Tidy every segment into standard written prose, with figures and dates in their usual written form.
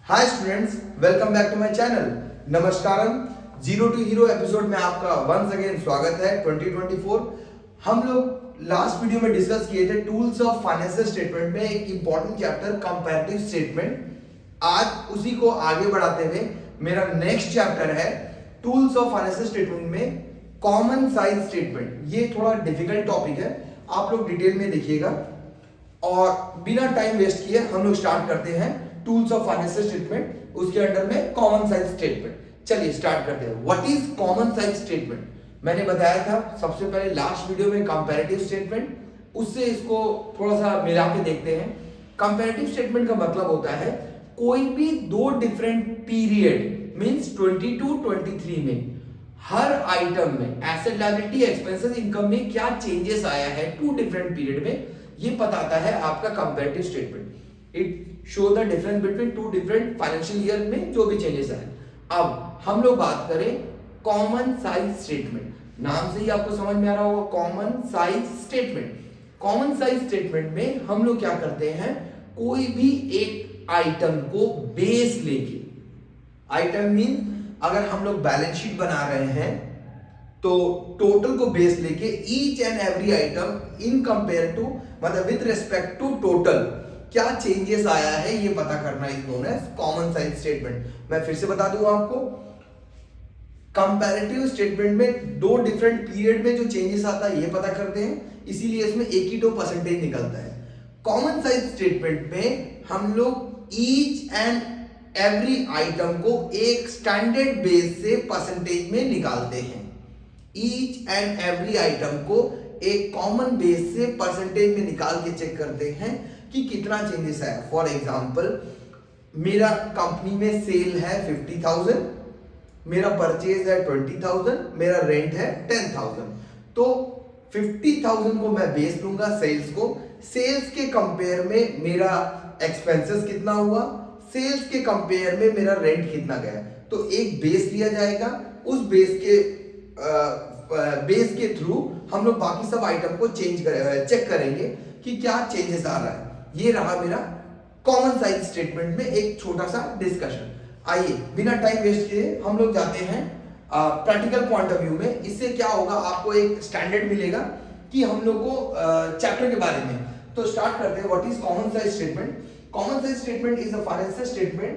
Hi students, welcome back to my channel. नमस्कारम। Zero to hero episode में आपका once again स्वागत है। 2024 हम लोग लास्ट वीडियो में डिस्कस किए थे टूल्स ऑफ फाइनेंशियल स्टेटमेंट में एक इंपॉर्टेंट चैप्टर कंपैरेटिव स्टेटमेंट। आज उसी को आगे बढ़ाते हुए मेरा नेक्स्ट चैप्टर है टूल्स ऑफ फाइनेंशियल स्टेटमेंट में कॉमन साइज स्टेटमेंट। ये थोड़ा डिफिकल्ट टॉपिक है, आप लोग डिटेल में देखिएगा और बिना टाइम वेस्ट किए हम लोग स्टार्ट करते हैं टूल्स ऑफ फाइनेंशियल स्टेटमेंट, उसके अंडर में कॉमन साइज स्टेटमेंट। चलिए स्टार्ट करते हैं। What is common size statement? मैंने बताया था सबसे पहले लास्ट वीडियो में कंपैरेटिव स्टेटमेंट, उससे इसको थोड़ा सा मिला के देखते हैं। कंपैरेटिव स्टेटमेंट का मतलब होता है कोई भी दो डिफरेंट पीरियड मींस 22-23 में हर आइटम में एसेट लायबिलिटी एक्सपेंसेस इनकम में क्या चेंजेस आया है टू डिफरेंट पीरियड में, ये बताता है आपका comparative statement. It show the difference between two different financial year में जो भी चेंजेस आए। अब हम लोग बात करें कॉमन साइज स्टेटमेंट। नाम से ही आपको समझ में आ रहा होगा common size statement. Common size statement में हम लोग क्या करते हैं, कोई भी एक आइटम को बेस लेके, आइटम मीन अगर हम लोग बैलेंस शीट बना रहे हैं तो टोटल को बेस लेके each and every item in compare to मतलब विद रिस्पेक्ट टू टोटल क्या चेंजेस आया है ये पता करना is known as common size statement. मैं फिर से बता दूं आपको, कंपैरेटिव स्टेटमेंट में दो डिफरेंट पीरियड में जो चेंजेस आता है ये पता करते हैं, इसीलिए इसमें 82% निकलता है। कॉमन साइज स्टेटमेंट में हम लोग ईच एंड एवरी आइटम को एक स्टैंडर्ड बेस से परसेंटेज में निकालते हैं। ईच एंड एवरी आइटम को एक कॉमन बेस से परसेंटेज में निकाल के चेक करते हैं कि कितना चेंजेस है। फॉर एग्जांपल, मेरा कंपनी में सेल है 50,000, मेरा परचेज है 20,000, मेरा रेंट है 10,000। तो 50,000 को मैं बेस लूंगा सेल्स को, सेल्स के कंपेयर में मेरा एक्सपेंसेस कितना हुआ, सेल्स के कंपेयर में मेरा रेंट कितना गया, तो एक बेस लिया जाएगा। उस बेस के थ्रू हम लोग बाकी सब आइटम को चेक करेंगे कि क्या चेंजेस आ रहा है। ये रहा मेरा कॉमन साइज स्टेटमेंट में एक छोटा सा डिस्कशन। आइए बिना टाइम वेस्ट किए हम लोग जाते हैं प्रैक्टिकल पॉइंट ऑफ व्यू में। इससे क्या होगा, आपको एक स्टैंडर्ड मिलेगा कि हम लोग को चैप्टर के बारे में। तो स्टार्ट करते हैं। What is common size statement? Common size statement is a financial statement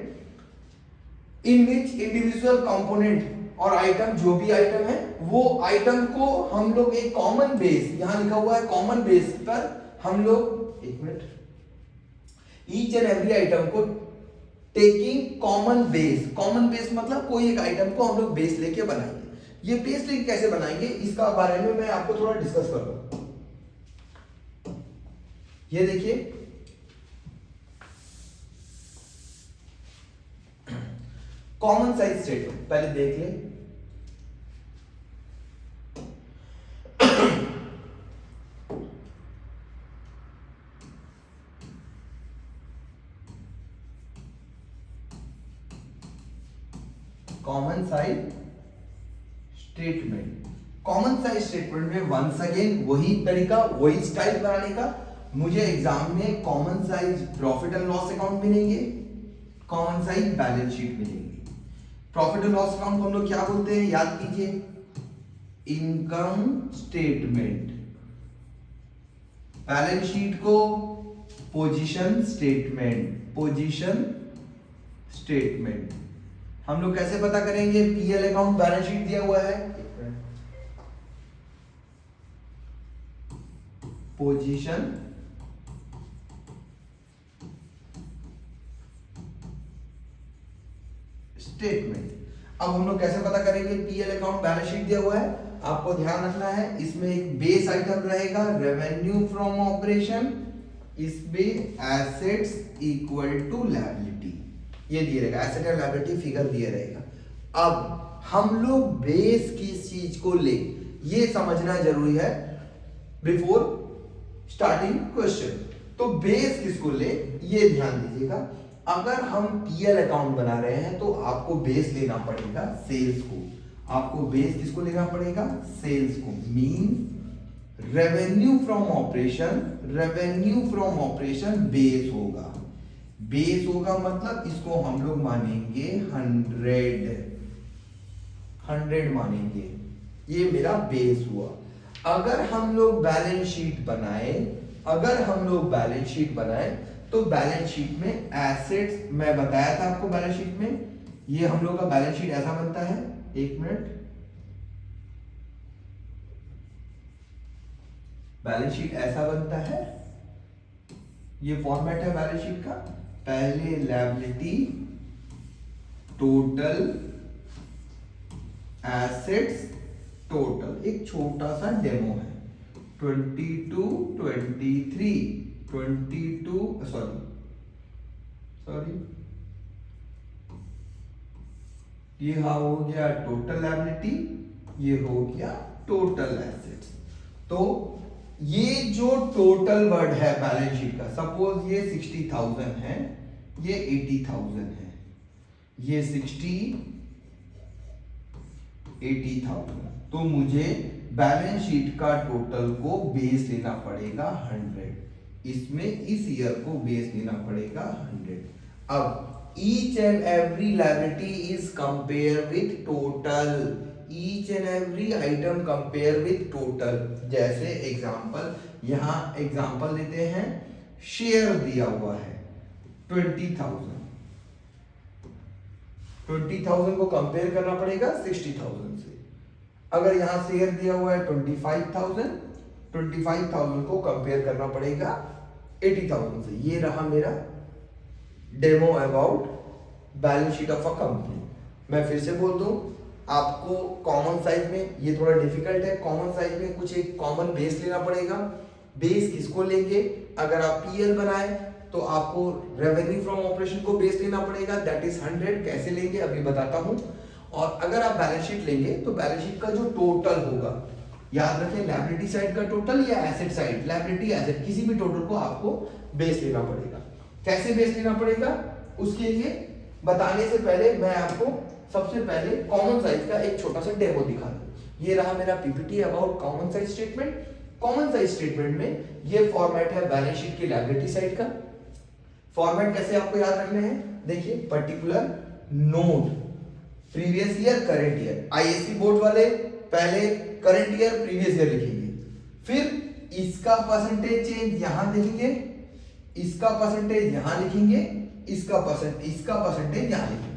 in which individual component और आइटम, जो भी आइटम है वो आइटम को हम लोग एक कॉमन बेस, यहां लिखा हुआ है कॉमन बेस पर हम लोग, एक minute, each and every item को taking common base. Common base मतलब कोई एक आइटम को हम लोग बेस लेके बनाएंगे। ये बेस लेके कैसे बनाएंगे इसका बारे में मैं आपको थोड़ा डिस्कस करूंगा। ये देखिए, कॉमन साइज स्टेटमेंट पहले देख ले। Common size statement, common size statement में वंस अगेन वही तरीका, वही स्टाइल बनाने का। मुझे एग्जाम में common size profit and loss account मिलेंगे, कॉमन साइज बैलेंस शीट मिलेंगे। प्रॉफिट एंड लॉस अकाउंट को हम लोग क्या बोलते हैं, याद कीजिए, इनकम स्टेटमेंट। बैलेंस शीट को पोजीशन स्टेटमेंट, पोजीशन स्टेटमेंट। हम लोग कैसे पता करेंगे, पीएल अकाउंट बैलेंस शीट दिया हुआ है, पोजीशन स्टेटमेंट। अब हम लोग कैसे पता करेंगे, पीएल अकाउंट बैलेंस शीट दिया हुआ है, आपको ध्यान रखना है इसमें एक बेस आइटम रहेगा रेवेन्यू फ्रॉम ऑपरेशन, इसमें एसेट्स इक्वल टू लायबिलिटी, ये दिए रहेगा, एसेट एंड लायबिलिटी फिगर दिए रहेगा। अब हम लोग बेस किस चीज को ले, ये समझना जरूरी है बिफोर स्टार्टिंग क्वेश्चन। तो बेस किसको ले ये ध्यान दीजिएगा। अगर हम पीएल अकाउंट बना रहे हैं तो आपको बेस लेना पड़ेगा सेल्स को, आपको बेस किसको लेना पड़ेगा, सेल्स को। Mean revenue from operation, revenue from operation base होगा। बेस होगा मतलब इसको हम लोग मानेंगे 100 मानेंगे, ये मेरा बेस हुआ। अगर हम लोग बैलेंस शीट बनाए, तो बैलेंस शीट में एसेट्स, मैं बताया था आपको बैलेंस शीट में, ये हम लोग का बैलेंस शीट ऐसा बनता है, एक मिनट, बैलेंस शीट ऐसा बनता है, ये फॉर्मेट है बैलेंस शीट का। पहले लायबिलिटी, टोटल एसेट्स, टोटल, एक छोटा सा डेमो है, 22 ये हो गया टोटल लायबिलिटी, ये हो गया टोटल एसेट्स। तो ये जो टोटल वर्ड है बैलेंस शीट का, सपोज ये 60,000 है, ये 80,000 है, ये 60 80,000, तो मुझे बैलेंस शीट का टोटल को बेस लेना पड़ेगा 100, इसमें इस ईयर को बेस लेना पड़ेगा 100। अब each and every liability is compare with total, each and every item compare with total। जैसे एग्जांपल, यहाँ एग्जांपल लेते हैं, शेयर दिया हुआ है 20,000 को कंपेयर करना पड़ेगा 60,000 से। अगर यहाँ शेयर दिया हुआ है 25,000 को कंपेयर करना पड़ेगा 80,000 से। ये रहा मेरा demo about balance sheet of a company. मैं फिर से बोल दूं आपको, कॉमन साइज में ये थोड़ा डिफिकल्ट है, कॉमन साइज में कुछ एक कॉमन बेस लेना पड़ेगा। बेस किसको लेंगे, अगर आप पीएल बनाए तो आपको रेवेन्यू फ्रॉम ऑपरेशन को बेस लेना पड़ेगा, दैट इज 100। कैसे लेंगे अभी बताता हूं। और अगर आप बैलेंस शीट लेंगे तो बैलेंस शीट का जो टोटल होगा, याद रखें लायबिलिटी साइड का टोटल या एसेट साइड, लायबिलिटी एसेट किसी भी टोटल को आपको बेस लेना पड़ेगा। कैसे बेस लेना पड़ेगा, उसके लिए बताने से पहले मैं आपको सबसे पहले कॉमन साइज का एक छोटा सा डेमो दिखा दूं। ये रहा मेरा PPT about common size statement. Common size statement में ये फॉर्मेट है बैलेंस शीट की लायबिलिटी साइड का। फॉर्मेट कैसे आपको याद रखने हैं, देखिए, particular note, previous year, current year. ISC board वाले पहले करंट ईयर प्रीवियस ईयर लिखेंगे, फिर इसका परसेंटेज चेंज यहां लिखेंगे, इसका परसेंटेज यहां लिखेंगे, इसका परसेंटेज यहां लिखेंगे।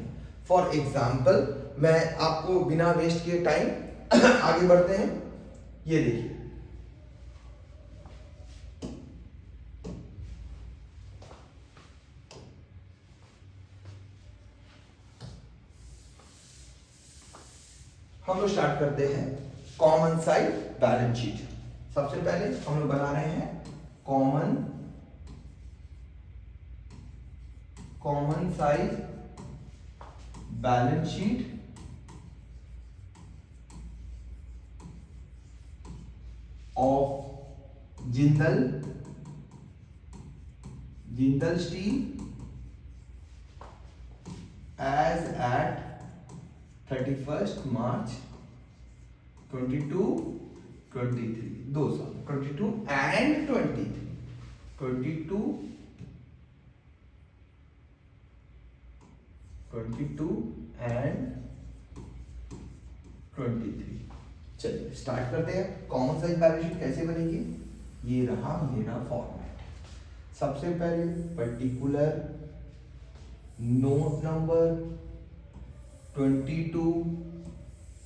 फॉर एग्जाम्पल, मैं आपको बिना वेस्ट किए टाइम आगे बढ़ते हैं। ये देखिए, हम लोग स्टार्ट करते हैं कॉमन साइज बैलेंस शीट। सबसे पहले हम लोग बना रहे हैं common size balance sheet of Jindal Steel as at 31st March 22-23, 2 साल, 22 and 23, 22 and 23। चलिए स्टार्ट करते हैं। कॉमन साइज बैलेंस शीट कैसे बनेगी, ये रहा मेरा फॉर्मेट। सबसे पहले पर्टिकुलर नोट नंबर 22,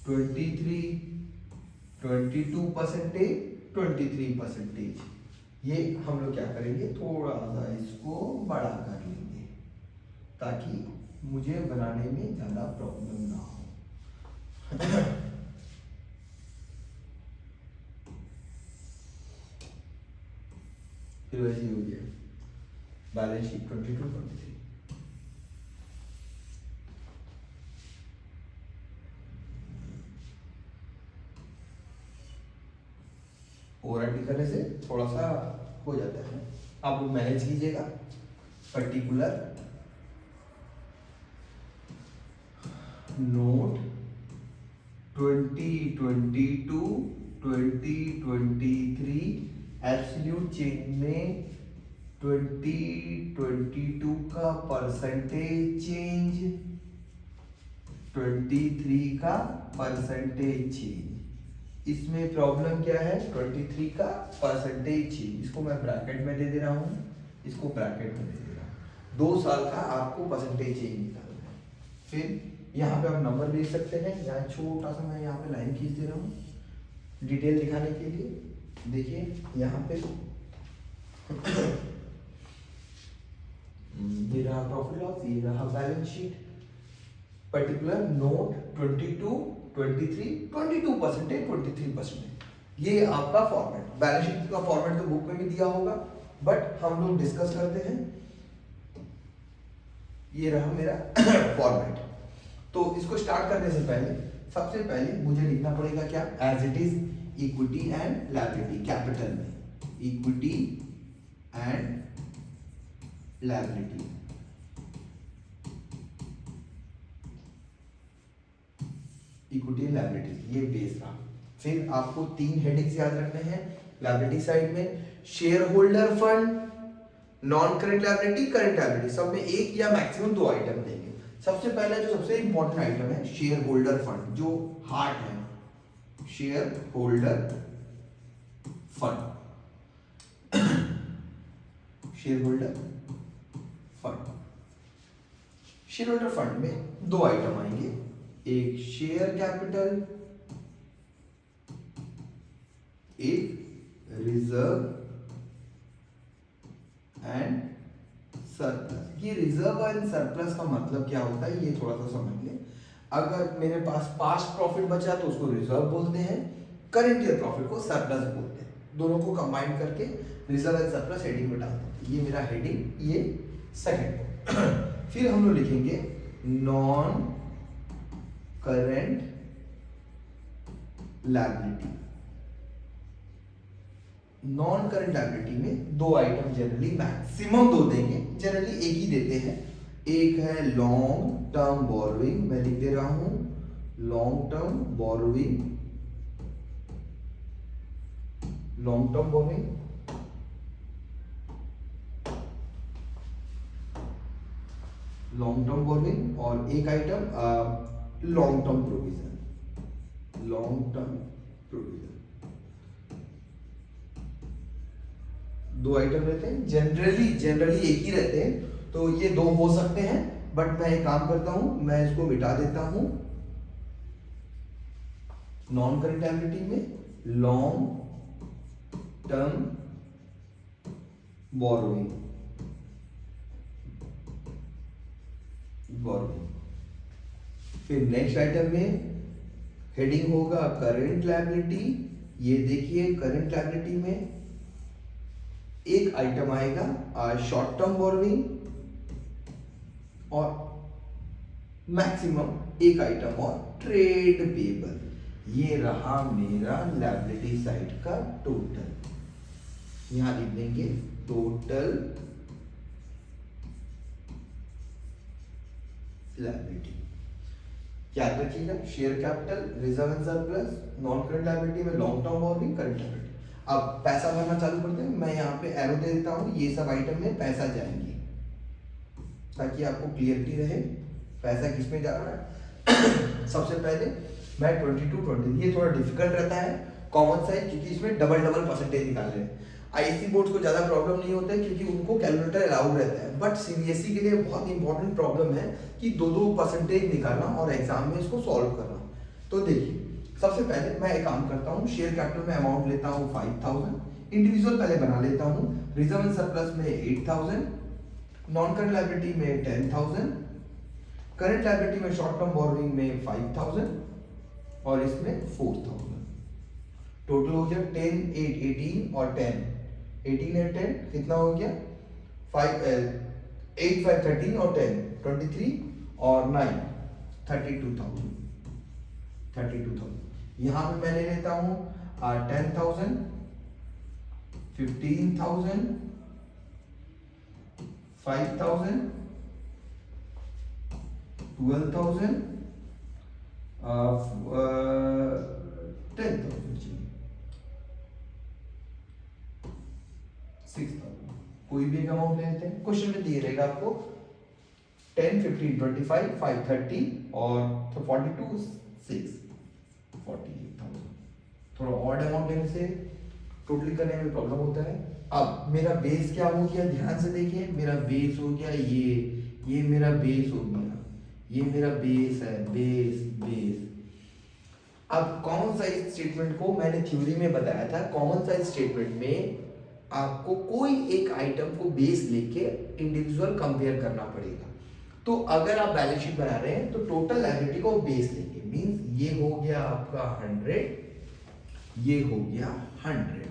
23, 22%, 23%, ये हम लोग क्या करेंगे, थोड़ा सा इसको बड़ा कर लेंगे ताकि मुझे बनाने में ज्यादा प्रॉब्लम ना हो। फिर वैसे ही हो गया बैलेंस शीट 22-23। ओवरराइटिंग करने से थोड़ा सा हो जाता है, आप लोग मैनेज कीजिएगा। पर्टिकुलर नोट 2022-2023 एब्सोल्यूट चेंज में 2022 का परसेंटेज चेंज, 23 का परसेंटेज चेंज। इसमें प्रॉब्लम क्या है? 23 का परसेंटेज चेंज, इसको मैं ब्रैकेट में दे दे रहा हूँ, इसको ब्रैकेट में दे दे रहा हूँ। 2 साल का आपको परसेंटेज चेंज निकालना है। फिर यहाँ पे आप नंबर दे सकते हैं, यहाँ छोटा सा मैं यहाँ पे लाइन खींच दे रहा हूँ डिटेल दिखाने के लिए। देखिए यहाँ पे ये रहा प्रॉफिट लॉस, ये रहा बैलेंस शीट, पर्टिकुलर नोट 22, 23, 22%, 23%। ये आपका फॉर्मेट, बैलेंस शीट का फॉर्मेट तो बुक में भी दिया होगा, बट हम लोग डिस्कस करते हैं। ये रहा मेरा फॉर्मेट। तो इसको स्टार्ट करने से पहले सबसे पहले मुझे लिखना पड़ेगा क्या? As it is equity and liability, capital में equity and liability. Equity and liability, ये बेस रहा। फिर आपको 3 हेडिंग्स याद रखने हैं लायबिलिटी साइड में, share holder fund, non current liability, current liability, सब में एक या मैक्सिमम 2 आइटम देंगे। सबसे पहले जो सबसे इंपॉर्टेंट आइटम है शेयर होल्डर फंड, जो हार्ट है, share holder fund. Share holder fund, share holder fund में 2 आइटम आएंगे, एक शेयर कैपिटल, एक रिजर्व एंड सरप्लस। ये रिजर्व एंड सरप्लस का मतलब क्या होता है ये थोड़ा सा समझ लें। अगर मेरे पास पास्ट प्रॉफिट बचा तो उसको रिजर्व बोलते हैं, करंट ईयर प्रॉफिट को सरप्लस बोलते हैं। दोनों को कंबाइन करके रिजर्व एंड सरप्लस हेडिंग में डालते हैं। ये मेरा हेडिंग, ये सेकंड। फिर हम लोग लिखेंगे non current liability. Non current liability में 2 आइटम जनरली, मैक्सिमम 2 देंगे, जनरली एक ही देते हैं। एक है लॉन्ग टर्म बोरोइंग, मैं लिख दे रहा हूं long term borrowing, long term borrowing, long term borrowing, और एक item long term provision, long term provision. 2 item रहते हैं, जनरली एक ही रहते हैं, तो ये 2 हो सकते हैं, बट मैं एक काम करता हूं, मैं इसको मिटा देता हूं। नॉन करंट लायबिलिटी में लॉन्ग टर्म बोरोइंग, फिर नेक्स्ट आइटम में हेडिंग होगा करंट लायबिलिटी। ये देखिए करंट लायबिलिटी में एक आइटम आएगा शॉर्ट टर्म बोरोइंग, और मैक्सिमम एक आइटम और ट्रेड पेबल। ये रहा मेरा लायबिलिटी साइड का टोटल। यहां लिख देंगे टोटल लायबिलिटी। याद रखिएगा share capital, reserve and surplus, non current liability में long term borrowing, current liability. अब पैसा भरना चालू करते हैं। मैं यहाँ पे एरो दे देता हूँ, ये सब आइटम में पैसा जाएंगे, ताकि आपको क्लियरिटी रहे पैसा किस में जा रहा है। सबसे पहले मैं 22, 20, ये थोड़ा डिफिकल्ट रहता है कॉमन साइज, क्योंकि इसमें डबल परसेंटेज निकाल रहे हैं। आईसी बोर्ड्स को ज़्यादा प्रॉब्लम नहीं होता है, क्योंकि उनको कैलकुलेटर अलाउ रहता है, बट सीबीएसई के लिए बहुत इंपॉर्टेंट प्रॉब्लम है कि 2 परसेंटेज निकालना और एग्जाम में इसको सॉल्व करना। तो देखिए सबसे पहले मैं एक काम करता हूँ, शेयर कैपिटल में अमाउंट लेता हूँ 5000, इंडिविजुअल पहले बना लेता हूँ, रिजर्व एंड सरप्लस में 8000, नॉन करंट लायबिलिटी में 10000, करंट लायबिलिटी में शॉर्ट टर्म बोरोइंग में 5000, और इसमें 4000। टोटल हो गया 10, 8, 18 और 10, 18 और 10 कितना हो गया? 8, 5, 13 और 10, 23 और 9, 32,000। यहाँ पे मैं ले लेता हूँ 10,000, 15,000, 5,000, 12,000, 10,000, 6,000। कोई भी एक अमाउंट ले लेते हैं। क्वेश्चन में दिए रहेगा आपको 10, 15, 25, 5, 30 और तो 42, 6, 48,000। थोड़ा ऑड अमाउंट लेने से टोटली करने में प्रॉब्लम होता है। अब मेरा बेस क्या हो गया, ध्यान से देखिए, मेरा बेस हो गया ये मेरा बेस हो गया, ये मेरा बेस है, बेस। अब कॉमन साइज स्टेटमेंट को मैंने थ्योरी में बताया था, कॉमन साइज स्टेटमेंट में आपको कोई एक आइटम को बेस लेके इंडिविजुअल कंपेयर करना पड़ेगा। तो अगर आप बैलेंस शीट बना रहे हैं तो टोटल लायबिलिटी को बेस लेके, मींस ये हो गया आपका 100, ये हो गया 100।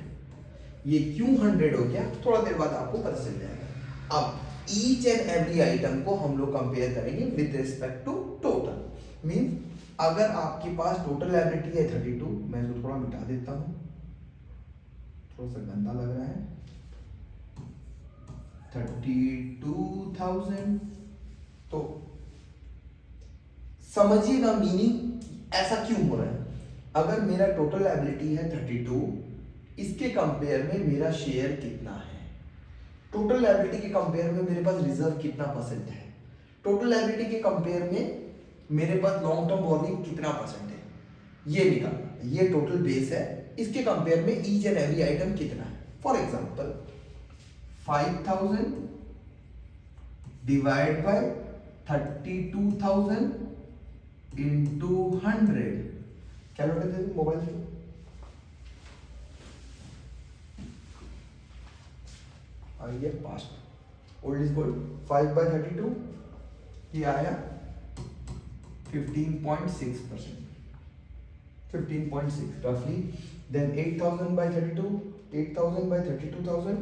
ये क्यों 100 हो गया थोड़ा देर बाद आपको पता चल जाएगा। अब ईच एंड एवरी आइटम को हम लोग कंपेयर करेंगे with respect to total. Means अगर आपके पास टोटल लायबिलिटी है 32, मैं इसको थोड़ा मिटा देता हूं, थोड़ा सा गंदा लग रहा है, 32,000। तो समझिएगा मीनिंग ऐसा क्यों हो रहा है। अगर मेरा टोटल लायबिलिटी है 32, इसके कंपेयर में मेरा शेयर कितना है, टोटल लायबिलिटी के कंपेयर में मेरे पास रिजर्व कितना परसेंट है, टोटल लायबिलिटी के कंपेयर में मेरे पास लॉन्ग टर्म बॉरोइंग कितना परसेंट है, ये निकालना। ये टोटल बेस है, इसके कंपेयर में ईच एंड एवरी आइटम कितना है। For example 5,000 divide by 32,000 into 100। Calculator दे मोबाइल से, आइए past, old is gold. 5 by 32 ये आया 15.6%, 15.6 रफली। देन 8,000 बाय 32, 8,000 बाय 32,000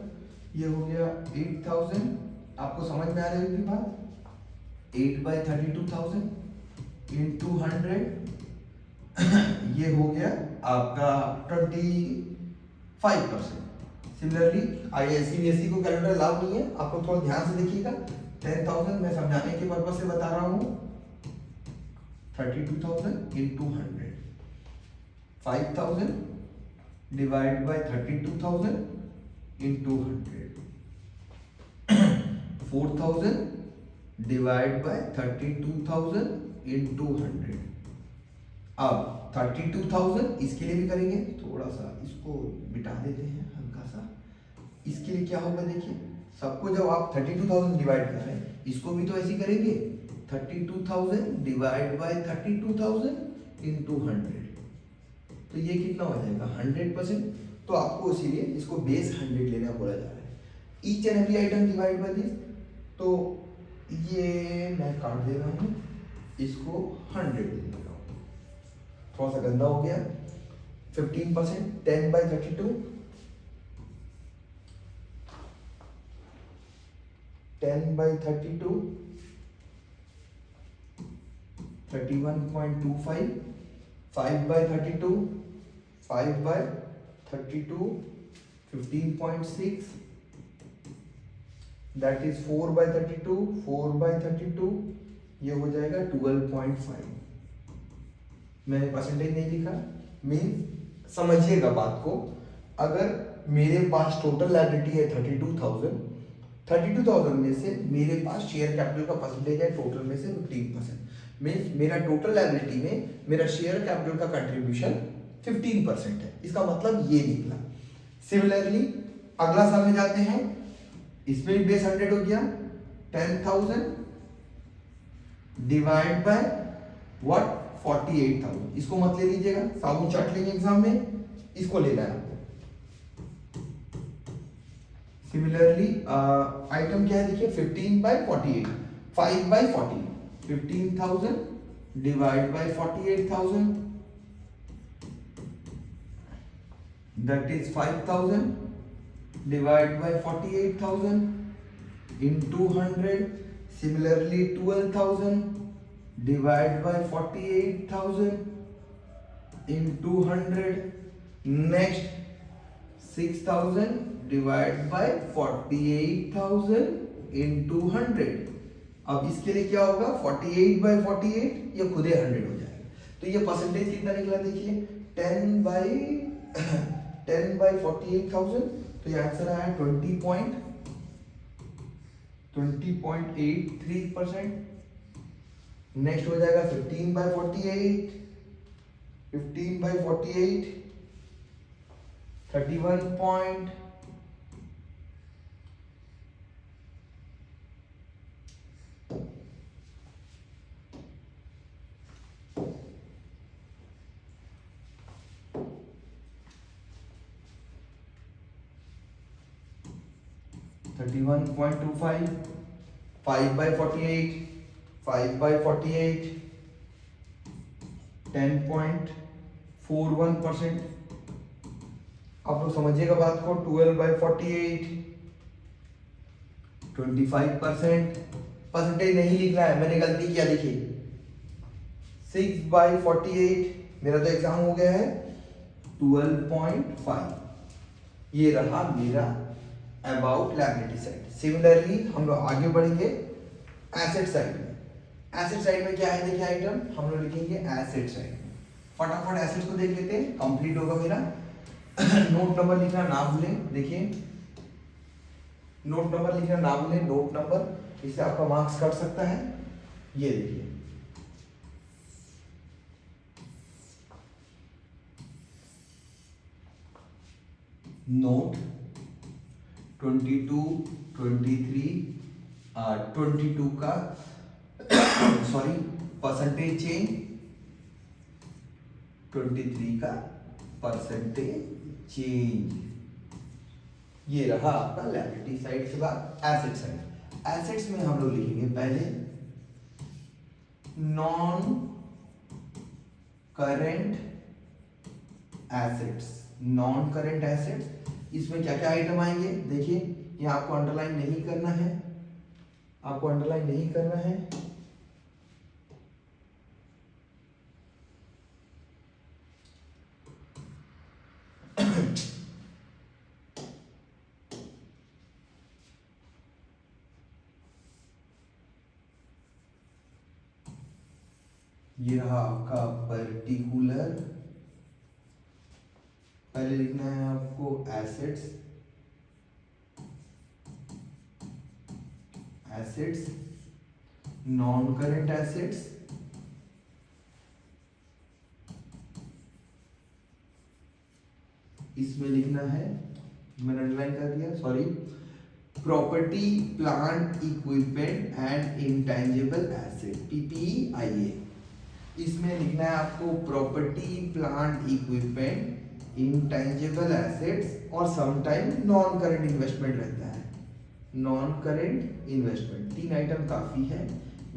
ये हो गया 8,000। आपको समझ में आ रही होगी बात। 8 बाय 32,000 इंटू 100 ये हो गया आपका 25%। सिमिलरली सीबीएसई को कैलकुलेटर लाभ नहीं है, आपको थोड़ा ध्यान से देखिएगा। 10,000 मैं समझाने के पर्पज से बता रहा हूं, 32,000 into 100, 5,000 divide by 32,000 into 100, 4,000 divide by 32,000 into 100। अब 32,000 इसके लिए भी करेंगे, थोड़ा सा इसको मिटा देते हैं हल्का सा। इसके लिए क्या होगा देखिए, सबको जब आप 32,000 डिवाइड कर रहे हैं, इसको भी तो ऐसे करेंगे, 32,000 डिवाइड बाय 32,000 इंटू 100। तो ये कितना हो जाएगा 100%। तो आपको इसीलिए इसको बेस 100 लेना बोला जा रहा है। Each and every item divide by this, तो ये मैं काट दे रहा हूँ, इसको 100 ले लेता हूँ, थोड़ा सा गंदा हो गया। 15%, 10 by 32, 10 by 32, 31.25, 5 by 32, 5 by 32, 15.6, that is 4 by 32, 4 by 32 ये हो जाएगा 12.5। मैंने परसेंटेज नहीं लिखा, मीन्स समझिएगा बात को। अगर मेरे पास टोटल लायबिलिटी है 32,000 में से मेरे पास शेयर कैपिटल का परसेंटेज है टोटल में से 15%, मीन्स मेरा टोटल लायबिलिटी में मेरा शेयर कैपिटल का कंट्रीब्यूशन 15% है। इसका मतलब ये निकला। सिमिलरली अगला साल में जाते हैं, इसमें भी बेस 100 हो गया। 10,000 डिवाइड बाय व्हाट 48,000। इसको मत ले लीजिएगा, साबुन चाट लेंगे एग्जाम में, इसको लेना है आपको। सिमिलरली आइटम क्या है देखिए, 15 by 48, 5 by 40, 15,000 divide by 48,000, that is 5,000 divided by 48,000 into 100. Similarly 12,000 divided by 48,000 into 100. Next 6,000 divided by 48,000 into 100. अब इसके लिए क्या होगा, 48 by 48 ये खुद ही 100 हो जाएगा। तो ये परसेंटेज कितना निकला देखिए, 10 by 48,000। तो ये आंसर आया 20.6%। 20.83%। नेक्स्ट हो जाएगा 15/48, 15/48 31 पॉइंट 31.25, 5/48, 5/48 10.41%। आप लोग समझिएगा बात को। 12/48 25%। परसेंटेज नहीं लिखना है, मैंने गलती किया, देखिए 6/48 मेरा तो एग्जाम हो गया है 12.5। ये रहा मेरा अबाउट लायबिलिटी साइड। सिमिलरली हम लोग आगे बढ़ेंगे एसेट साइड में। एसेट साइड में क्या है, देखिए आइटम हम लोग लिखेंगे एसेट साइड। फटाफट एसेट्स को देख लेते हैं, कंप्लीट होगा मेरा। नोट नंबर लिखना ना भूलें, देखिए नोट नंबर लिखना ना भूलें, नोट नंबर, इससे आपका मार्क्स कट सकता है। ये देखिए नोट 22, 23, 22 का सॉरी परसेंटेज चेंज, 23 का परसेंटेज चेंज। ये रहा आपका लायबिलिटी साइड के बाद एसेट साइड। एसेट्स में हम लोग लिखेंगे पहले non current assets. Non current assets, इसमें क्या क्या आइटम आएंगे, देखिए ये आपको अंडरलाइन नहीं करना है, आपको अंडरलाइन नहीं करना है। ये रहा आपका पर्टिकुलर, पहले लिखना है आपको assets, assets non current assets, इसमें लिखना है, मैंने अंडरलाइन कर दिया sorry, property plant equipment and intangible asset PPIA। इसमें लिखना है आपको property plant equipment intangible assets और समटाइम नॉन करेंट इन्वेस्टमेंट रहता है। नॉन करेंट इन्वेस्टमेंट, 3 आइटम काफी है।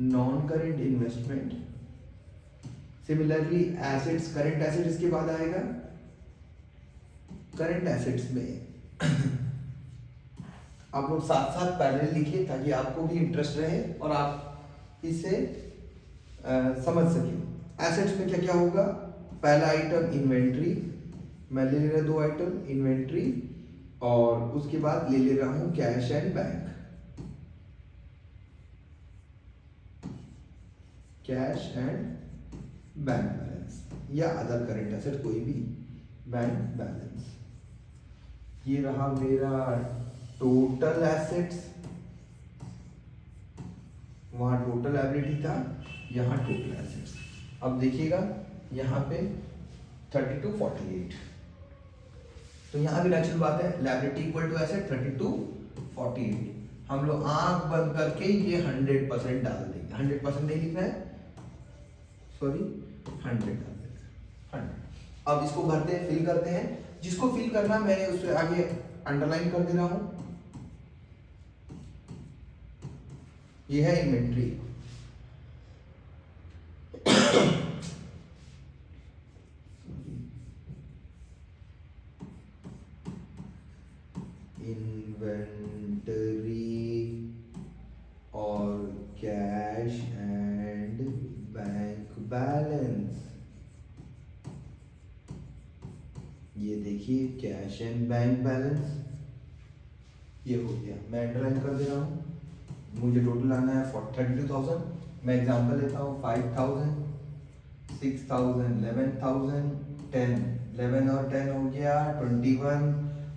Non current investment, similarly assets, current asset इसके बाद आएगा। करेंट एसेट्स में आप लोग साथ साथ पैरेलल लिखिए ताकि आपको भी इंटरेस्ट रहे और आप इसे समझ सकें। एसेट्स में क्या क्या होगा, पहला आइटम इन्वेंट्री, मैं ले रहा 2 आइटम, इन्वेंट्री और उसके बाद ले रहा हूं cash and bank. Cash and bank balance या अदर करेंट एसेट, कोई भी बैंक बैलेंस। ये रहा मेरा टोटल एसेट्स, वहां टोटल लायबिलिटी था, यहाँ टोटल एसेट्स। अब देखिएगा यहाँ पे 32/48, तो यहाँ भी नेचुरल बात है, लायबिलिटी इक्वल टू एसेट 32/48। हम लोग आंख बंद करके ये 100% डाल देंगे, 100% नहीं लिखना है सॉरी, 100 डाल देंगे 100। अब इसको भरते हैं, फिल करते हैं, जिसको फिल करना मैंने उससे आगे अंडरलाइन कर दे रहा हूं। ये है इन्वेंट्री, इन्वेंटरी और कैश एंड बैंक बैलेंस। ये देखिए कैश एंड बैंक बैलेंस, ये हो गया, मैं अंडरलाइन कर दे रहा हूँ। मुझे टोटल आना है 32,000। मैं एग्जांपल लेता हूँ 5,000, 6,000, 11,000, 10, 11 और 10 हो गया 21,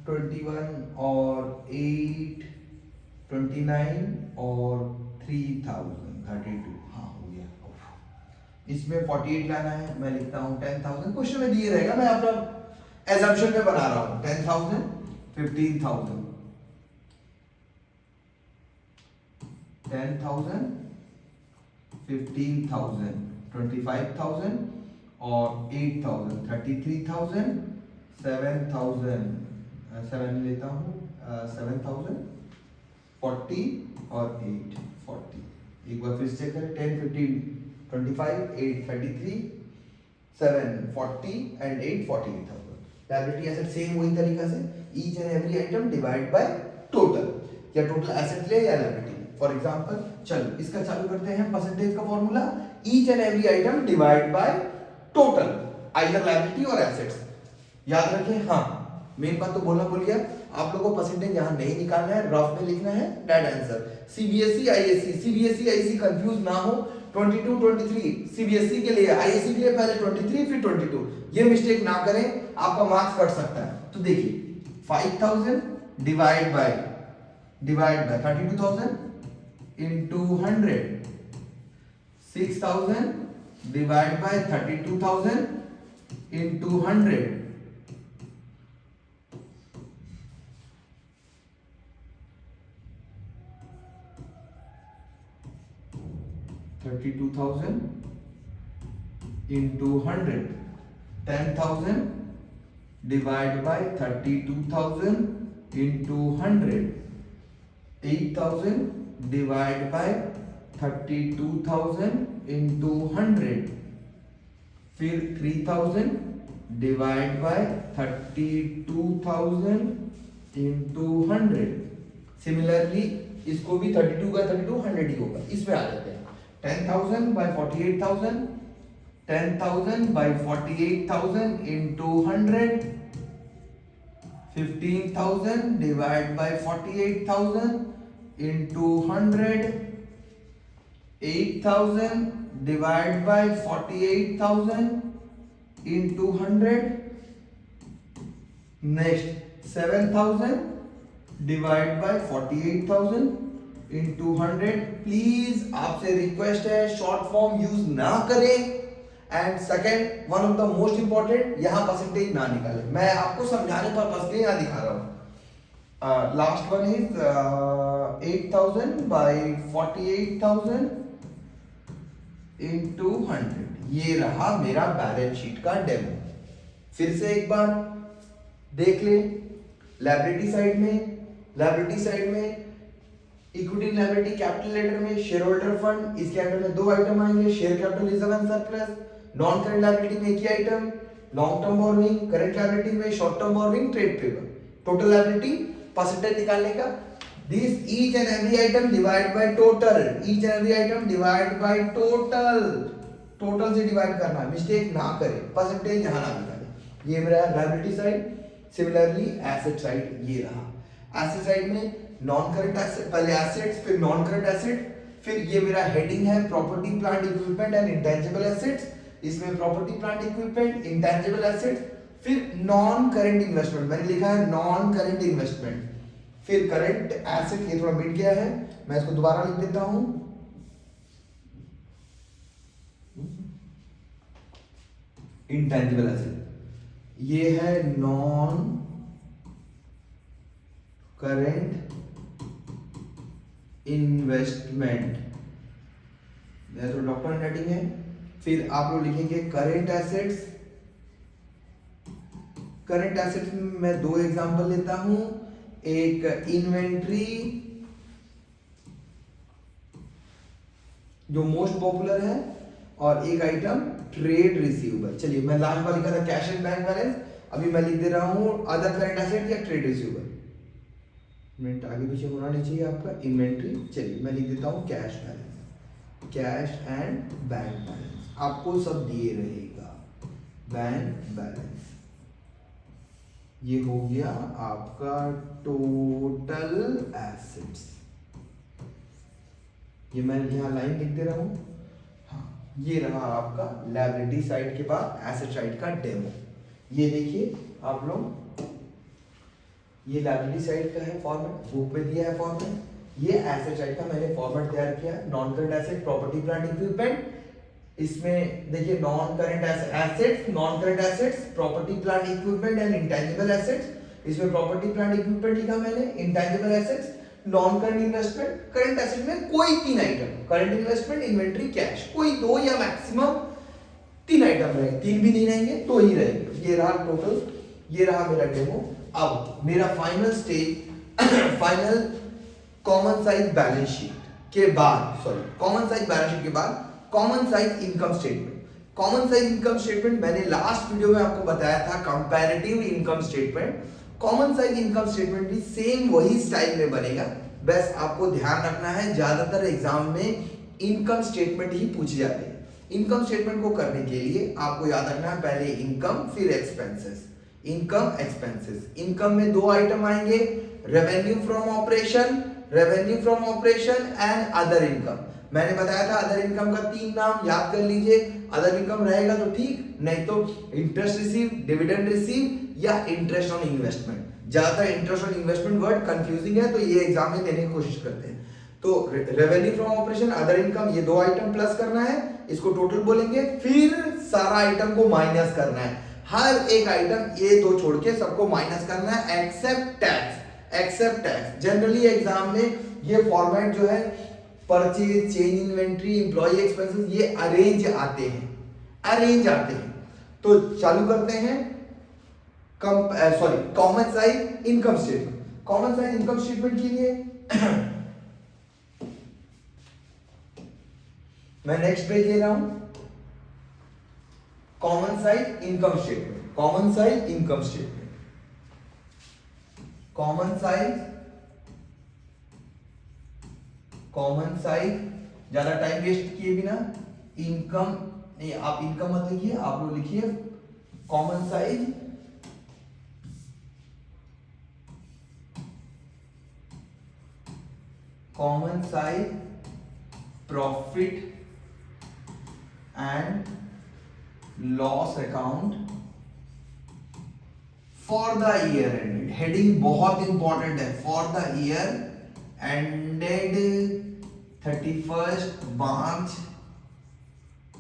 21 और 8, 29 और 3032, हाँ हो गया। इसमें 48 लाना है, मैं लिखता हूँ 10,000, क्वेश्चन में दिए रहेगा, मैं अपना एजम्पशन में बना रहा हूँ। 10,000, 15,000, 10,000, 15,000, 25,000 और 8,000, 33,000, 7,000, 7 लेता हूँ, 7,000, 40 और 8, 40। एक बार फिर से करें, 10, 15, 25, 8, 33, 7, 40 एंड 8, 48,000। लायबिलिटी एसेट सेम वही तरीका से, each and every item divide by total, या टोटल एसेट ले या लायबिलिटी। फॉर एग्जांपल चलो इसका चालू करते हैं परसेंटेज का formula, each and every item divide by total, either liability और एसेट्स। याद रखें, हाँ मेन बात तो बोलना भूल गया, आप लोगों को परसेंटेज यहाँ नहीं निकालना है, रफ में लिखना है dead answer. CBSE ISC, CBSE ISC confuse ना हो, 22 23 सीबीएसई के लिए, आईएससी के लिए पहले 23 फिर 22, ये मिस्टेक ना करें, आपका मार्क्स कट सकता है। तो देखिए 5,000 divide by 32,000 into 100, 6,000 divide by 32,000 into 100, 32,000 into 100, 10,000 divided by 32,000 into 100, 8,000 divided by 32,000 into 100, फिर 3,000 divided by 32,000 into 100। सिमिलरली इसको भी 32 का 32 100 ही होगा, इसमें आ जाते हैं। 10,000 by 48,000, 10,000 by 48,000 into 100, 15,000 divided by 48,000 into 100, 8,000 divided by 48,000 into 100, next 7,000 divided by 48,000 into 100। Please आपसे request है शॉर्ट फॉर्म यूज ना करें, and second one of the most important, यहां परसेंटेज ना निकालें, मैं आपको समझाने पर्पस के लिए यहां दिखा रहा हूं। Last one is 8,000 by 48,000 into 100, ये रहा मेरा बैलेंस शीट का डेमो। फिर से एक बार देख ले, लायबिलिटी साइड में इक्विटी लायबिलिटी कैपिटल लेटर में शेयर होल्डर फंड, इसके अंडर में दो आइटम आएंगे, share capital reserve and surplus. Non current liability में एक ही item, long term borrowing. Current liability में short term borrowing, trade payable. Total liability percentage निकालने का, this each and every item divide by total, each and every item divide by total, total से divide करना, mistake ना करें, percentage यहां ना निकालें। ये मेरा liability side. Similarly asset side ये रहा। एसेट साइड में नॉन करंट एसेट, पहले एसेट्स फिर नॉन करंट एसेट, फिर ये मेरा हेडिंग है property plant equipment and intangible assets, इसमें property plant equipment, intangible assets, फिर नॉन करंट इन्वेस्टमेंट, मैंने लिखा है नॉन करंट इन्वेस्टमेंट, फिर करंट एसेट, ये थोड़ा मिट गया है, मैं इसको दोबारा लिख देता हूं, इंटेंजिबल एसेट, ये है नॉन करंट इन्वेस्टमेंट, तो डॉक्टर हेडिंग है। फिर आप लोग लिखेंगे करंट एसेट्स। करंट एसेट्स में मैं दो एग्जांपल लेता हूं, एक इन्वेंट्री जो मोस्ट पॉपुलर है, और एक आइटम ट्रेड रिसीवेबल। चलिए मैं लास्ट बार लिखा था कैश एंड बैंक बैलेंस, अभी मैं लिख दे रहा हूं अदर करंट एसेट या ट्रेड रिसीवेबल, मिनट आगे पीछे होना नहीं चाहिए आपका, इन्वेंट्री। चलिए मैं लिख देता हूं cash balance, cash and bank balance, आपको सब दिए रहेगा, बैंक बैलेंस। ये हो गया आपका टोटल एसेट्स, ये मैं यहां लाइन लिख दे रहा हूं। हाँ, ये रहा आपका लायबिलिटी साइड के बाद एसेट साइड का डेमो। ये देखिए आप लोग, ये लायबिलिटी साइड का है फॉर्मेट, बुक में दिया है फॉर्मेट, ये एसेट साइड का मैंने फॉर्मेट तैयार किया, non current asset, property plant equipment. इसमें देखिए non current assets, non current assets, property plant equipment and intangible assets. इसमें प्रॉपर्टी प्लांट इक्विपमेंट लिखा मैंने, intangible assets, non current investment. Current asset में कोई 3 item, current investment, inventory, cash, कोई 2 या maximum 3 item रहेंगे, 3 भी नहीं रहेंगे तो ही रहेंगे। ये रहा टोटल, ये रहा मेरा डेमो। अब मेरा final stage final common size balance sheet के बाद, sorry common size balance sheet के बाद common size income statement. Common size income statement मैंने लास्ट वीडियो में आपको बताया था, comparative income statement. Common size income statement भी सेम वही स्टाइल में बनेगा, बस आपको ध्यान रखना है ज्यादातर एग्जाम में इनकम स्टेटमेंट ही पूछे जाते हैं। इनकम स्टेटमेंट को करने के लिए आपको याद रखना है पहले इनकम फिर एक्सपेंसेस। इनकम एक्सपेंसेस, इनकम में 2 आइटम आएंगे, revenue from operation, revenue from operation and other income. मैंने बताया था अदर इनकम का 3 नाम याद कर लीजिए। अदर इनकम रहेगा तो ठीक, नहीं तो इंटरेस्ट रिसीव, डिविडेंड रिसीव या इंटरेस्ट ऑन इन्वेस्टमेंट। ज्यादातर interest on investment word confusing है तो ये एग्जाम में देने की कोशिश करते हैं। तो revenue from operation, other income, ये 2 आइटम प्लस करना है, इसको टोटल बोलेंगे, फिर सारा आइटम को माइनस करना है। हर एक आइटम ये 2 छोड़ के सबको माइनस करना है except tax. Except tax generally exam में ये फॉर्मेट जो है purchase, change inventory, employ expenses, ये अरेंज आते हैं, अरेंज आते हैं। तो चालू करते हैं common size income statement. Common size income statement के लिए मैं नेक्स्ट पेज ले रहा हूं, common size income statement. Common size income statement, common size, common size, ज्यादा टाइम वेस्ट किए बिना इनकम नहीं, आप इनकम मत लिखिए, आप लोग लिखिए common size common size profit and loss account for the year ended. Heading बहुत इंपॉर्टेंट है, for the year ended 31st March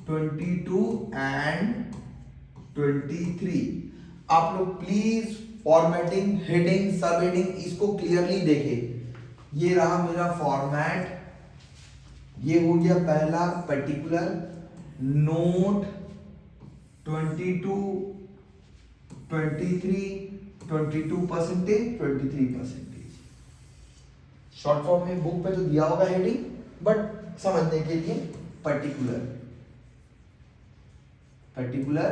22 and 23। आप लोग प्लीज फॉर्मेटिंग, हेडिंग, सब हेडिंग इसको क्लियरली देखें। ये रहा मेरा फॉर्मेट, ये हो गया पहला पर्टिकुलर नोट 22, 23, 22%, 23%। शॉर्ट फॉर्म में बुक पे तो दिया होगा हेडिंग, बट समझने के लिए पर्टिकुलर, पर्टिकुलर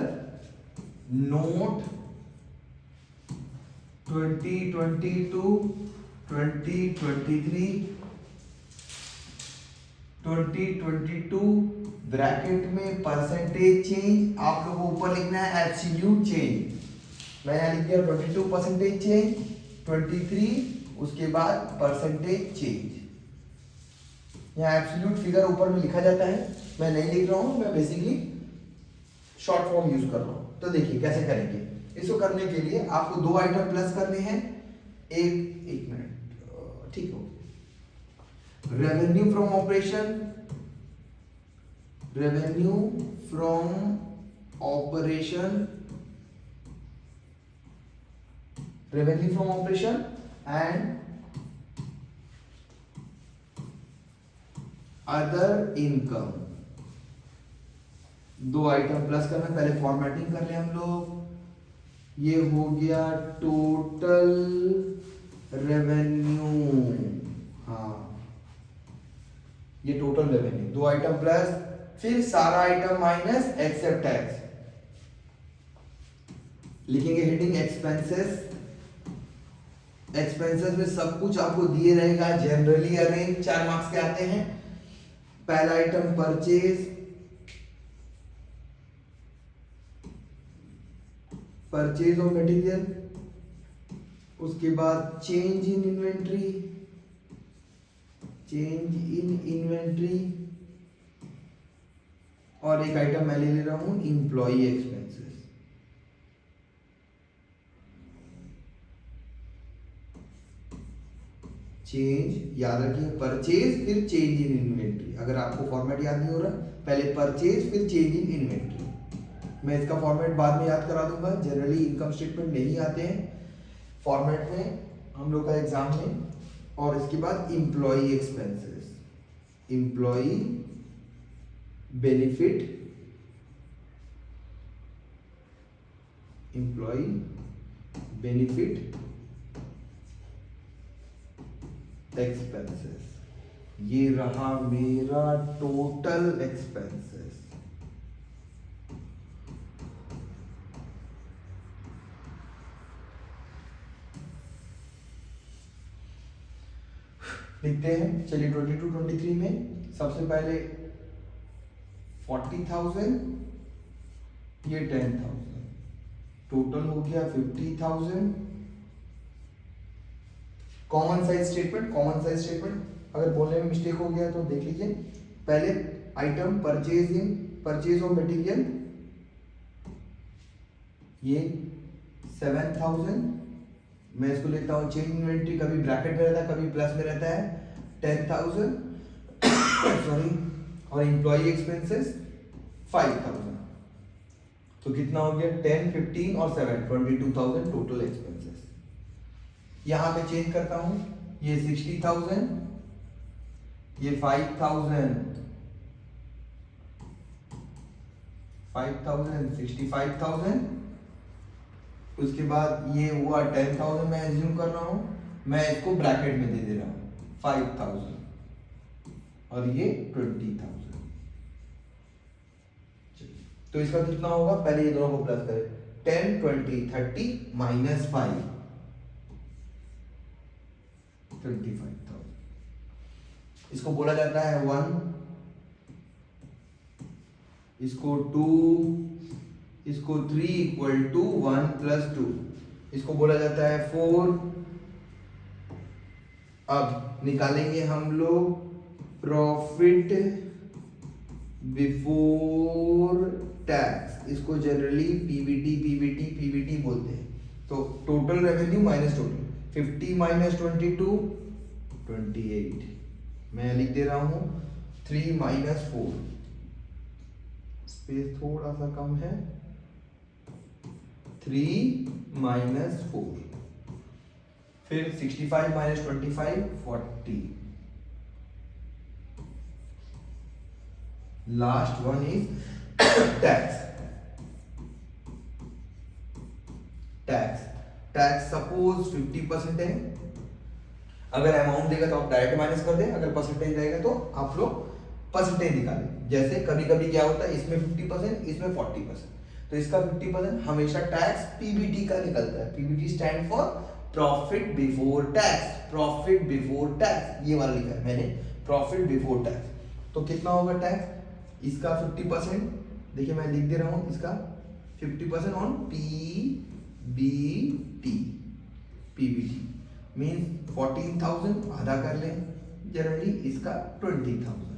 नोट 2022, 2023, 2022 ब्रैकेट में परसेंटेज चेंज। आप लोगों को ऊपर लिखना है एब्सोल्यूट चेंज। मैं यहाँ लिख दिया 22% चेंज, 23 उसके बाद परसेंटेज चेंज। यहाँ एब्सोल्यूट फिगर ऊपर में लिखा जाता है, मैं नहीं लिख रहा हूँ, मैं बेसिकली शॉर्ट फॉर्म यूज कर रहा हूँ। तो देखिए कैसे करेंगे। इसको करने के लिए आपको 2 आइटम प्लस करने हैं, एक मिनट, ठीक हो। Revenue from operation, revenue from operation, revenue from operation and other income. 2 item plus करना, पहले फॉर्मेटिंग कर ले हम लोग। ये हो गया टोटल रेवेन्यू, हाँ ये टोटल रेवेन्यू। 2 आइटम प्लस, फिर सारा आइटम माइनस एक्सेप्ट टैक्स। लिखेंगे हेडिंग एक्सपेंसेस। एक्सपेंसेस में सब कुछ आपको दिए रहेगा, जनरली अरेंज 4 मार्क्स के आते हैं। पहला item purchase, purchase of material, उसके बाद change in inventory, change in inventory, और एक आइटम मैं ले रहा हूं इंप्लॉई एक्सपेंसेस। चेंज, याद रखिए परचेज फिर चेंज इन इन्वेंट्री। अगर आपको फॉर्मेट याद नहीं हो रहा, पहले परचेज फिर चेंज इन इन्वेंट्री। मैं इसका फॉर्मेट बाद में याद करा दूंगा। जनरली इनकम स्टेटमेंट नहीं आते हैं फॉर्मेट में हम लोग का एग्जाम में। और इसके बाद employ expenses, employ benefit, employ benefit expenses. ये रहा मेरा टोटल एक्सपेंसेस। लिखते हैं, चलिए 22-23 में सबसे पहले 40,000, ये 10,000, टोटल हो गया 50,000। Common size statement, common size statement अगर बोलने में मिस्टेक हो गया तो देख लीजिए। पहले item purchasing, purchase of material, ये 7,000। मैं इसको लिखता हूँ चेंज इन्वेंट्री, कभी ब्रैकेट में रहता है कभी प्लस में रहता है, 10,000 सॉरी। और एम्प्लॉय एक्सपेंसेस 5,000। तो कितना हो गया 10, 15 और 7, 22,000 टोटल एक्सपेंसेस। यहां पे चेंज करता हूं, ये 60,000, ये 5,000, 65,000। उसके बाद ये हुआ 10,000, मैं एज्यूम कर रहा हूं, मैं इसको ब्रैकेट में दे रहा हूं 5,000 और ये 20,000। तो इसका कितना होगा, पहले ये दोनों को प्लस करें, 10, 20, 30 माइनस 5, 25,000। इसको बोला जाता है 1, इसको 2, इसको 3 इक्वल टू 1 प्लस 2, इसको बोला जाता है 4। अब निकालेंगे हम लोग प्रॉफिट बिफोर टैक्स, इसको जनरली पीबीटी बोलते हैं। तो total revenue minus total, 50 minus 22, 28। मैं लिख दे रहा हूं 3 माइनस 4, स्पेस थोड़ा सा कम है, 3 माइनस 4, फिर 65 minus 25, 40। Last one is tax. Tax suppose 50% है, अगर अमाउंट देगा तो आप डायरेक्ट माइनस कर दें, अगर परसेंटेज रहेगा तो आप लोग परसेंटेज निकालें। जैसे कभी कभी क्या होता है, इसमें 50%, इसमें 40%, तो इसका 50% हमेशा टैक्स पीबीटी का निकलता है। PBT stand for profit before tax, profit before tax, ये वाला लिखा है मैंने, प्रॉफिट बिफोर टैक्स। तो कितना होगा टैक्स, इसका 50%, देखिए मैं लिख दे रहा हूं, इसका 50% ऑन पीबीटी मीन्स 14,000, आधा कर लें जनरली, इसका 20,000,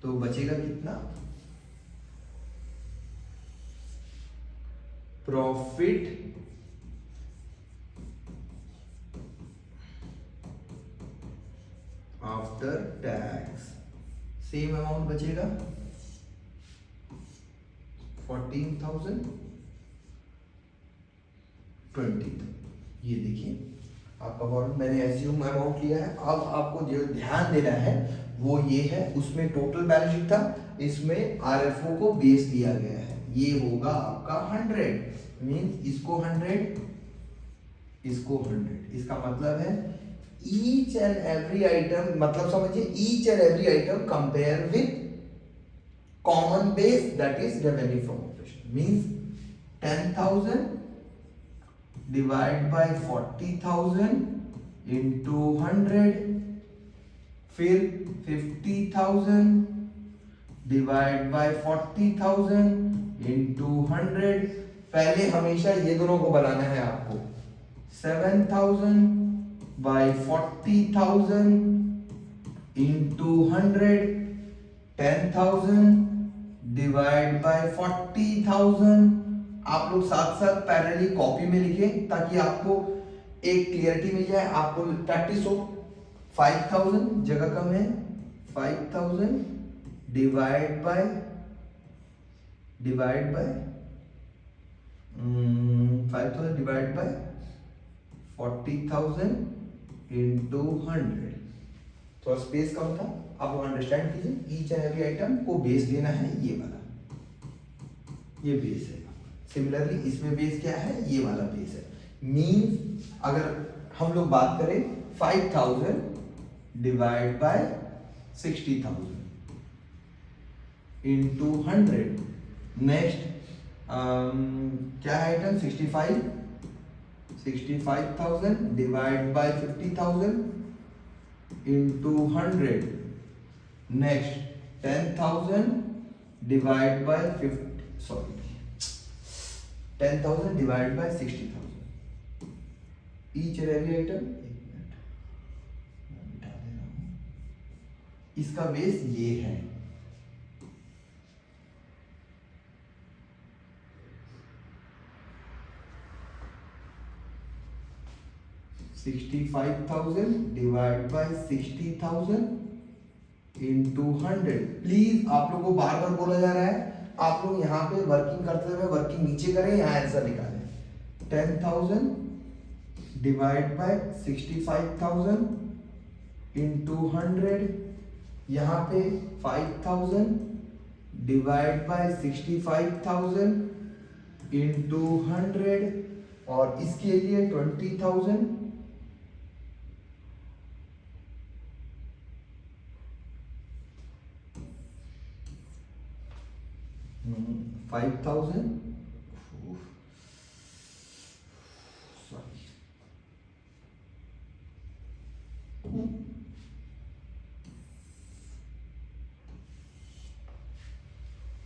तो बचेगा कितना, profit after tax, same amount बचेगा 14,000, 20,000। ये देखिए आपका फॉर्मूला, मैंने एज्यूम अमाउंट लिया है। अब आपको जो ध्यान देना है वो ये है, उसमें टोटल बैलेंस शीट था, इसमें आरएफओ को बेस दिया गया है, ये होगा आपका 100, मींस इसको 100, इसको 100। इसका मतलब है ईच एंड एवरी आइटम, मतलब समझिए each and every item compare with common base that is revenue from operation, means 10,000 divide by 40,000 into 100, फिर 50,000 डिवाइड बाय 40,000 इंटू 100। पहले हमेशा ये दोनों को बनाना है आपको, 7,000 बाय 40,000 इंटू 100, 10,000 डिवाइड बाय 40,000। आप लोग साथ साथ पैरेलली कॉपी में लिखें ताकि आपको एक क्लियरिटी मिल जाए, आपको प्रैक्टिस हो। 5000 जगह कम है, 5000 divide by 5000 divide by 40,000 into 100। तो स्पेस कम था, आप लोग अंडरस्टैंड कीजिए। ईच एंड एवरी आइटम को बेस लेना है, ये वाला, ये बेस है। सिमिलरली इसमें बेस क्या है, ये वाला बेस है। मींस अगर हम लोग बात करें 5000 डिवाइड बाय 60,000 इंटू 100। नेक्स्ट क्या है item, 65,000 divide by 50,000 into 100। Next 10,000 divide by 10,000 divide by 60,000। Each and every item, एक मिनट मैं मिटा दे रहा हूं, इसका बेस ये है। $65,000 डिवाइड बाय 60,000 इंटू 100। प्लीज आप लोगों को बार बार बोला जा रहा है, आप लोग यहाँ पे वर्किंग करते हुए वर्किंग नीचे करें, यहाँ आंसर निकालें। 10,000 डिवाइड बाय 65,000 इंटू 100। यहाँ पे 5,000 डिवाइड बाय 65,000 इंटू 100, और इसके लिए 20,000 5,000 सॉरी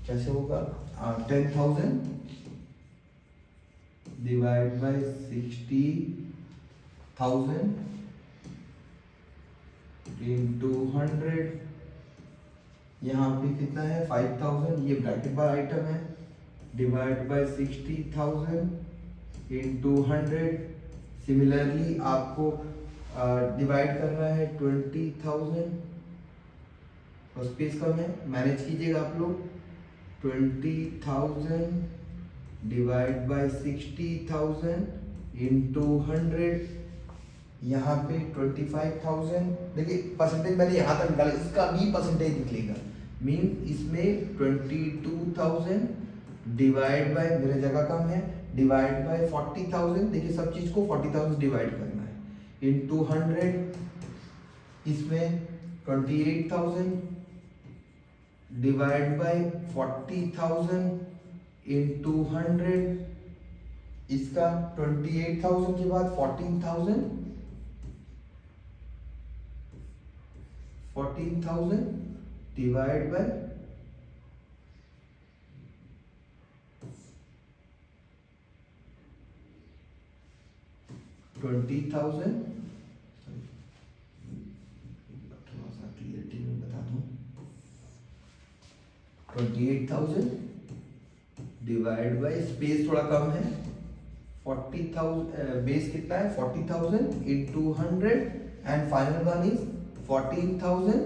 कैसे होगा, 10,000 डिवाइड बाय 60,000 इंटू 100। यहाँ पे कितना है, 5,000, ये ब्रैकेट बाय आइटम है, डिवाइड बाय 60,000 इंटू 100। सिमिलरली आपको डिवाइड करना है 20,000, और स्पेस कम है, मैनेज कीजिएगा आप लोग। 20,000 डिवाइड बाय 60,000 इंटू 100। यहाँ पे 25,000, देखिए परसेंटेज मैंने यहाँ तक निकाला, इसका भी परसेंटेज निकलेगा। मीन इसमें 22,000 डिवाइड बाय, मेरे जगह कम है, डिवाइड बाय 40,000। देखिए सब चीज को 40,000 डिवाइड करना है, इंटू 100। इसमें 28,000 डिवाइड बाय 40,000 इंटू 100। इसका 28,000 के बाद 14,000 डिवाइड बाय 20,000। थोड़ा सा क्लियरिटी में बता दूं, 28,000 डिवाइड बाय, स्पेस थोड़ा कम है, 40,000, बेस कितना है 40,000 into 100, and final one is 14,000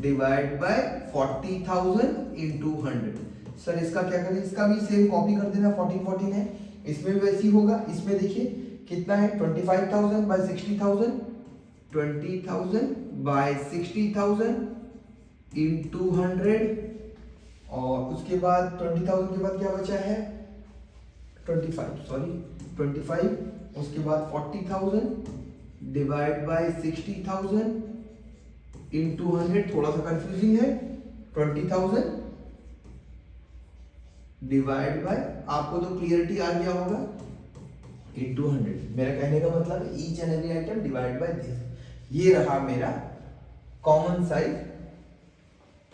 divide by 40,000 into 100। Sir इसका क्या करें, इसका भी सेम कॉपी कर देना, 14 है, इसमें भी वैसी होगा। इसमें देखिए कितना है, 25,000 बाय 60,000, 20,000 बाय 60,000 इंटू 100, और उसके बाद 20,000 के बाद क्या बचा है 25, उसके बाद 40,000 डिवाइड बाय 60,000 इंटू 100। थोड़ा सा कंफ्यूजिंग है, 20,000 डिवाइड बाय, आपको तो क्लियरिटी आ गया होगा, इंटू 100। मेरा कहने का मतलब है each and every item divide by this. ये रहा मेरा common size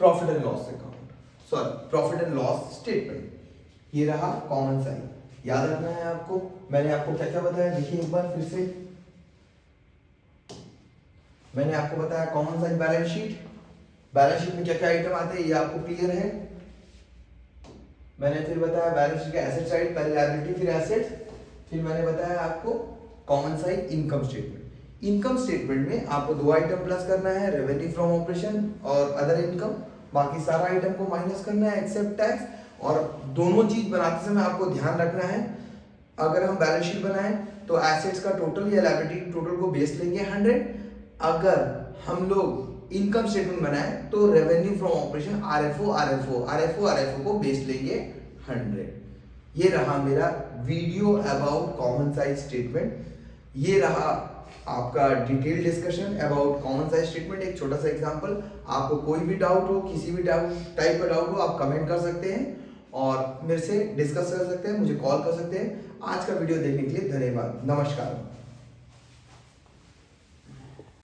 profit and loss account, sorry profit and loss statement. ये रहा कॉमन साइज, याद रखना है आपको। मैंने आपको क्या क्या बताया, देखिए एक बार फिर से। मैंने आपको बताया common size balance sheet, balance sheet में क्या क्या आइटम आते हैं ये आपको क्लियर है। मैंने फिर बताया बैलेंस शीट का एसेट साइड, पहले लायबिलिटी फिर एसेट, फिर मैंने बताया आपको common size income statement. Income statement में आपको दो आइटम प्लस करना है, रेवेन्यू फ्रॉम ऑपरेशन और अदर इनकम। बाकी सारा आइटम को माइनस करना है एक्सेप्ट टैक्स। और दोनों चीज बनाते समय आपको ध्यान रखना है, अगर हम बैलेंस शीट बनाएं तो एसेट्स का टोटल या लायबिलिटी टोटल को बेस लेंगे 100। अगर हम लोग इनकम स्टेटमेंट बनाएं तो रेवेन्यू फ्रॉम ऑपरेशन आरएफओ को बेस लेंगे 100। ये रहा मेरा video about common size statement. ये रहा आपका detail discussion about common size statement. एक छोटा सा एग्जांपल, आपको कोई भी डाउट हो, किसी भी टाइप का डाउट हो, आप कमेंट कर सकते हैं और मेरे से डिस्कस कर सकते हैं, मुझे कॉल कर सकते हैं। आज का वीडियो देखने के लिए धन्यवाद। नमस्कार।